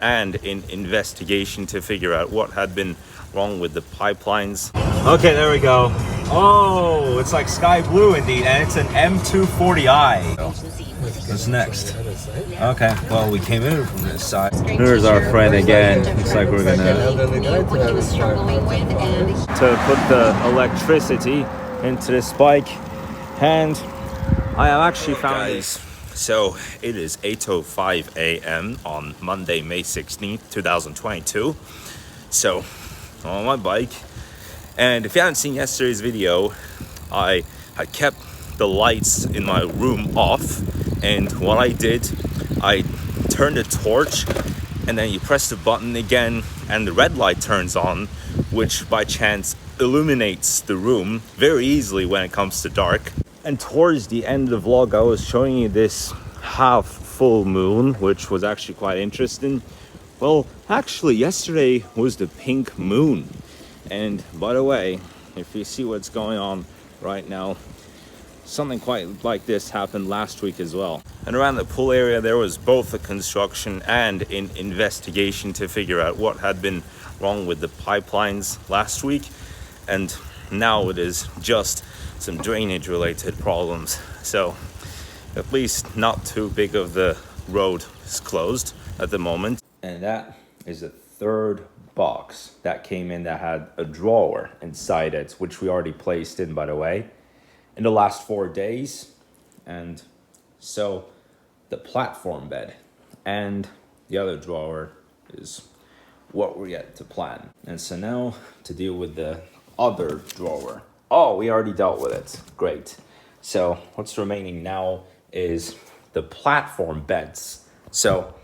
and in investigation to figure out what had been wrong with the pipelines. Okay, there we go. Oh, it's like sky blue indeed, and it's an M240i. What's next? Okay, well, we came in from this side. Here's our friend again. Looks like we're gonna to put the electricity into this bike, and I have actually found this. So it is 8:05 a.m. on Monday, May 16th, 2022. So I'm on my bike, and if you haven't seen yesterday's video, I had kept the lights in my room off, and what I did, I turned the torch, and then you press the button again and the red light turns on, which by chance illuminates the room very easily when it comes to dark. And towards the end of the vlog, I was showing you this half full moon, which was actually quite interesting. Well, actually yesterday was the pink moon. And by the way, if you see what's going on right now, something quite like this happened last week as well. And around the pool area, there was both a construction and an investigation to figure out what had been wrong with the pipelines last week. And now it is just some drainage related problems. So at least not too big of the road is closed at the moment. And that is the third box that came in that had a drawer inside it, which we already placed in, by the way, in the last 4 days. And so the platform bed and the other drawer is what we're yet to plan. And so now to deal with the other drawer. Oh, we already dealt with it. Great. So what's remaining now is the platform beds. So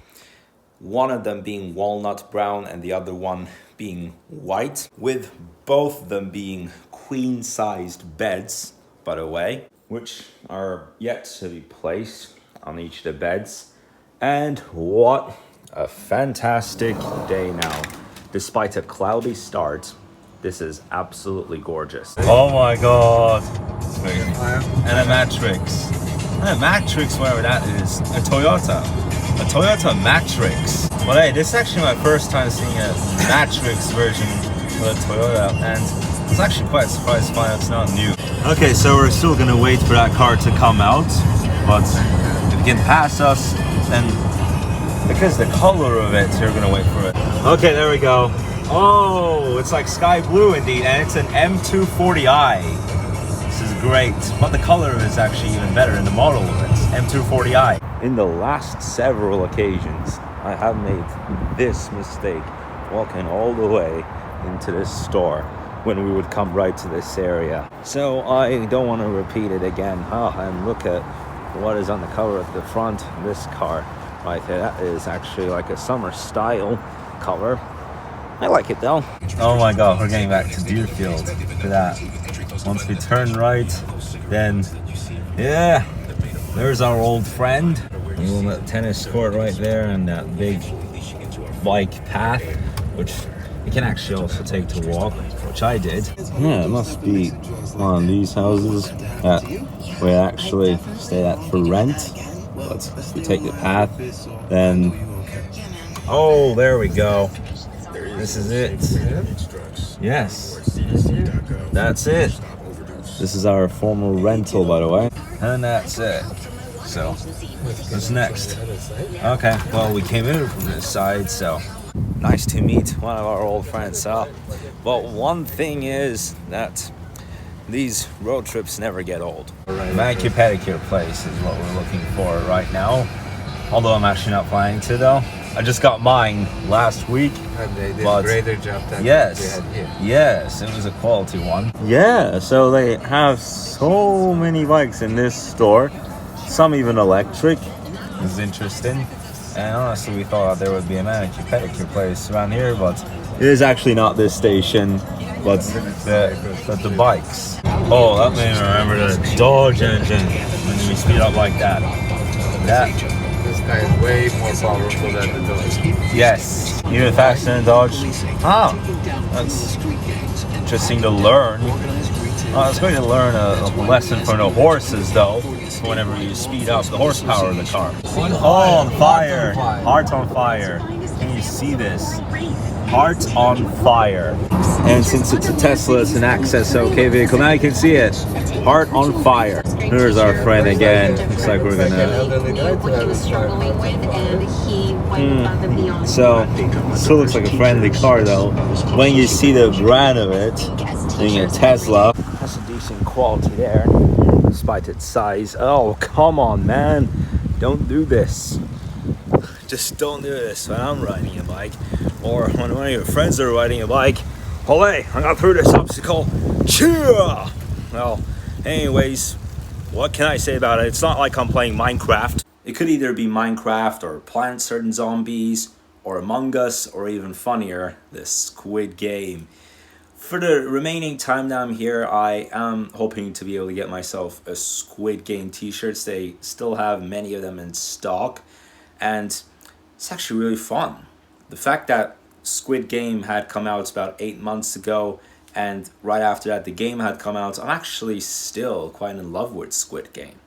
one of them being walnut brown and the other one being white, with both of them being queen-sized beds, by the way, which are yet to be placed on each of the beds. And what a fantastic day now. Despite a cloudy start, this is absolutely gorgeous. Oh my god. It's crazy. And a Matrix. And a Matrix, whatever that is. A Toyota. A Toyota Matrix. Well, hey, this is actually my first time seeing a Matrix version of a Toyota, and I was actually quite surprised to find out it's not new. Okay, so we're still gonna wait for that car to come out, but if it can pass us, then because the color of it, you're gonna wait for it. Okay, there we go. Oh, it's like sky blue indeed, and it's an M240i. This is great, but the color of it is actually even better in the model of it, M240i. In the last several occasions, I have made this mistake, walking all the way into this store when we would come right to this area. So I don't want to repeat it again. And look at what is on the cover at the front of this car right there. That is actually like a summer style cover. I like it though. Oh my god, we're getting back to Deerfield. Look at that. Once we turn right, then yeah, there's our old friend. A little tennis court right there, and that big bike path, which you can actually also take to walk, which I did. Yeah, it must be one of these houses that we actually stay at for rent. But if we take the path, then oh, there we go. This is it. Yes, that's it. This is our former rental, by the way, and that's it. So what's next? Okay, well, we came in from this side, so nice to meet one of our old friends. So, but one thing is that these road trips never get old. Manicure pedicure place is what we're looking for right now. Although I'm actually not planning to though. I just got mine last week. And they did a greater job than yes, they had here. Yes, it was a quality one. Yeah, so they have so many bikes in this store. Some even electric. It's interesting. And honestly, we thought there would be a manicure pedicure place around here, but it is actually not this station, but the bikes. Oh, that made me remember the Dodge engine when we speed up like that. This guy is way more powerful than the Dodge. Yes, even faster than Dodge. Ah, that's interesting to learn. I was going to learn a lesson from the horses, though. Whenever you speed up, the horsepower of the car. Oh, on fire! Heart on fire! Can you see this. Heart on fire. And since it's a Tesla, it's an Access OK vehicle. Now you can see it. Heart on fire. Here's our friend again. Looks like we're gonna. So, still looks like a friendly car though. When you see the brand of it, being a Tesla, has a decent quality there, despite its size. Oh, come on, man. Don't do this. Just don't do this when I'm riding a bike, or when one of your friends are riding a bike. Olé, I got through this obstacle. Cheer! Well, anyways, what can I say about it? It's not like I'm playing Minecraft. It could either be Minecraft or Plants vs. Zombies or Among Us, or even funnier, this Squid Game. For the remaining time that I'm here, I am hoping to be able to get myself a Squid Game t-shirts. They still have many of them in stock, and it's actually really fun. The fact that Squid Game had come out about 8 months ago, and right after that the game had come out, I'm actually still quite in love with Squid Game.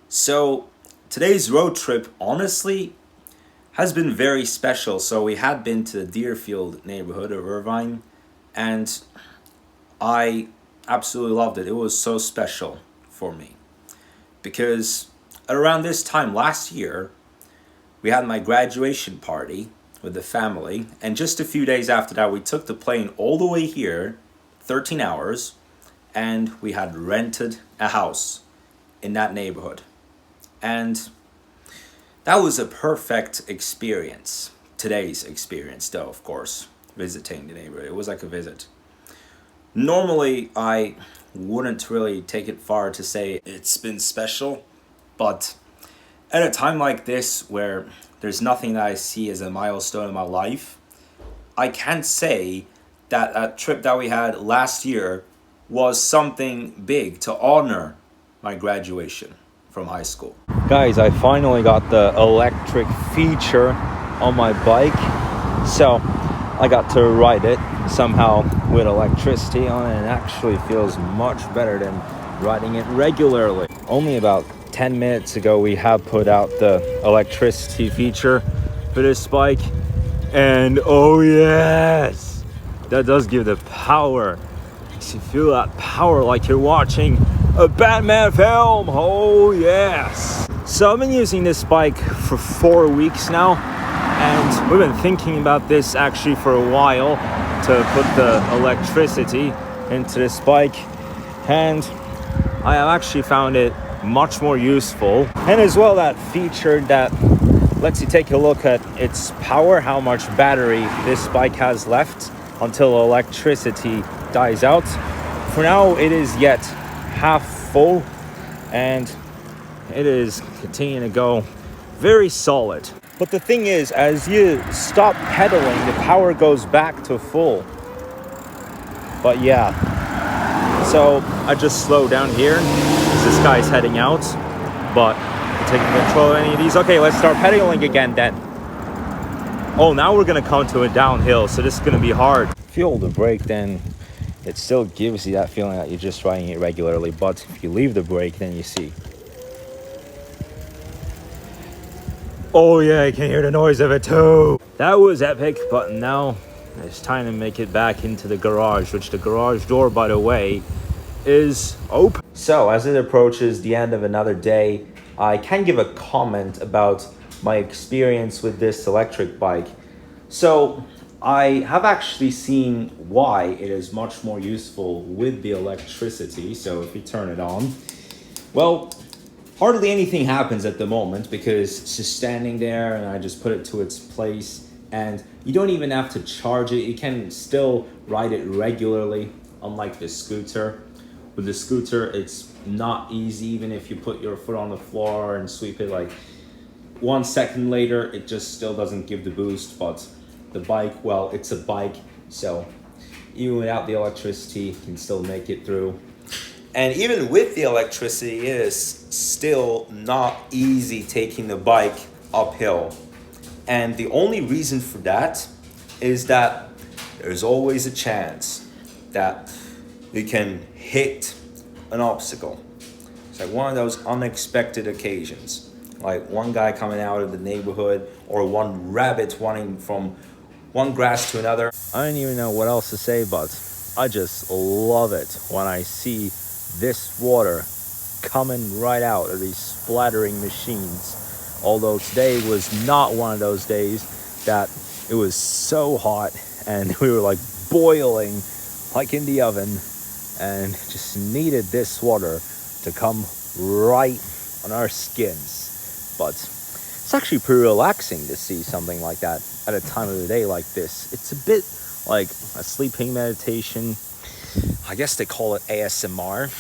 So today's road trip honestly has been very special. So we had been to the Deerfield neighborhood of Irvine, and I absolutely loved it. It was so special for me because around this time last year we had my graduation party with the family, and just a few days after that we took the plane all the way here, 13 hours, and we had rented a house in that neighborhood. And that was a perfect experience. Today's experience though, of course, visiting the neighborhood, it was like a visit. Normally I wouldn't really take it far to say it's been special, but at a time like this where there's nothing that I see as a milestone in my life, I can say that a trip that we had last year was something big to honor my graduation from high school. Guys, I finally got the electric feature on my bike, so I got to ride it somehow with electricity on it, and it actually feels much better than riding it regularly. Only about 10 minutes ago we have put out the electricity feature for this bike, and oh yes, that does give the power. You feel that power like you're watching a Batman film. Oh yes. So I've been using this bike for 4 weeks now, and we've been thinking about this actually for a while, to put the electricity into this bike, and I have actually found it much more useful. And as well, that feature that lets you take a look at its power, how much battery this bike has left until electricity dies out. For now it is yet half full, and it is continuing to go very solid. But the thing is, as you stop pedaling, the power goes back to full. But yeah, so I just slow down here as this guy's heading out, but I'm taking control of any of these. Okay, let's start pedaling again then. Oh, now we're gonna come to a downhill, so this is gonna be hard. If you hold the brake, then it still gives you that feeling that you're just riding it regularly, but if you leave the brake, then you see. Oh yeah, I can hear the noise of it too. That was epic, but now it's time to make it back into the garage, which the garage door, by the way, is open. So as it approaches the end of another day, I can give a comment about my experience with this electric bike. So I have actually seen why it is much more useful with the electricity. So if you turn it on, well, hardly anything happens at the moment because it's just standing there, and I just put it to its place, and you don't even have to charge it. You can still ride it regularly, unlike the scooter. With the scooter, it's not easy. Even if you put your foot on the floor and sweep it, like 1 second later, it just still doesn't give the boost. But the bike, well, it's a bike, so even without the electricity, you can still make it through. And even with the electricity, it is still not easy taking the bike uphill. And the only reason for that is that there's always a chance that you can hit an obstacle. It's like one of those unexpected occasions. like one guy coming out of the neighborhood or one rabbit running from one grass to another. I don't even know what else to say, but I just love it when I see this water coming right out of these splattering machines. Although today was not one of those days that it was so hot and we were like boiling like in the oven and just needed this water to come right on our skins. But it's actually pretty relaxing to see something like that at a time of the day like this. It's a bit like a sleeping meditation. I guess they call it ASMR,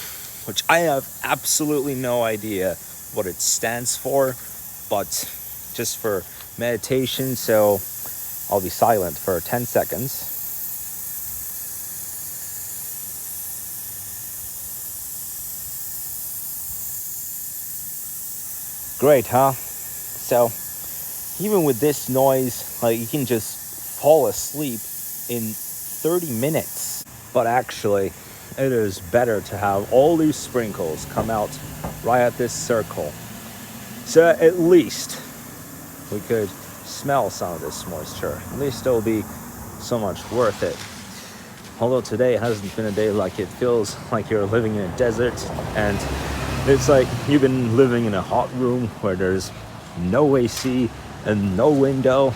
which I have absolutely no idea what it stands for, but just for meditation, so I'll be silent for 10 seconds. Great, huh? So even with this noise, like, you can just fall asleep in 30 minutes. But actually, it is better to have all these sprinkles come out right at this circle. So at least we could smell some of this moisture. At least it'll be so much worth it. Although today hasn't been a day like it feels like you're living in a desert, and it's like you've been living in a hot room where there's no AC and no window.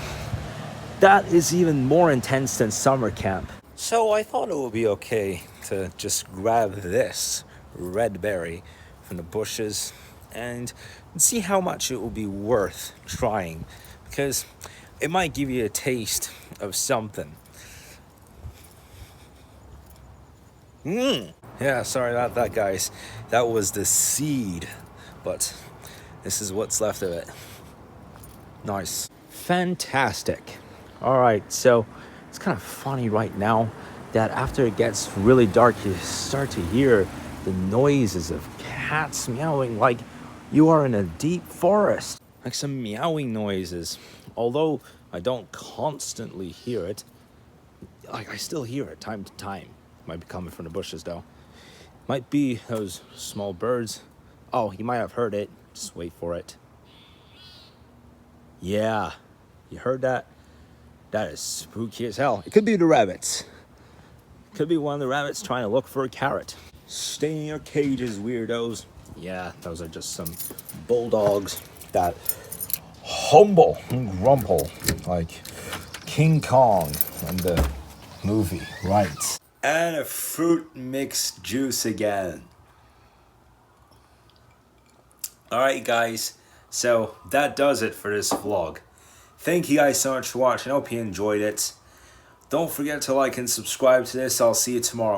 That is even more intense than summer camp. So I thought it would be okay to just grab this red berry from the bushes and see how much it will be worth trying, because it might give you a taste of something. Yeah, sorry about that, guys. That was the seed, but this is what's left of it. Nice. Fantastic. All right, so it's kind of funny right now that after it gets really dark, you start to hear the noises of cats meowing like you are in a deep forest. Like some meowing noises. Although I don't constantly hear it, like I still hear it time to time. Might be coming from the bushes though. Might be those small birds. Oh, you might have heard it. Just wait for it. Yeah, you heard that? That is spooky as hell. It could be the rabbits. Could be one of the rabbits trying to look for a carrot. Stay in your cages, weirdos. Yeah, those are just some bulldogs that humble and grumble like King Kong in the movie, right? And a fruit mixed juice again. Alright guys, so that does it for this vlog. Thank you guys so much for watching. I hope you enjoyed it. Don't forget to like and subscribe to this. I'll see you tomorrow.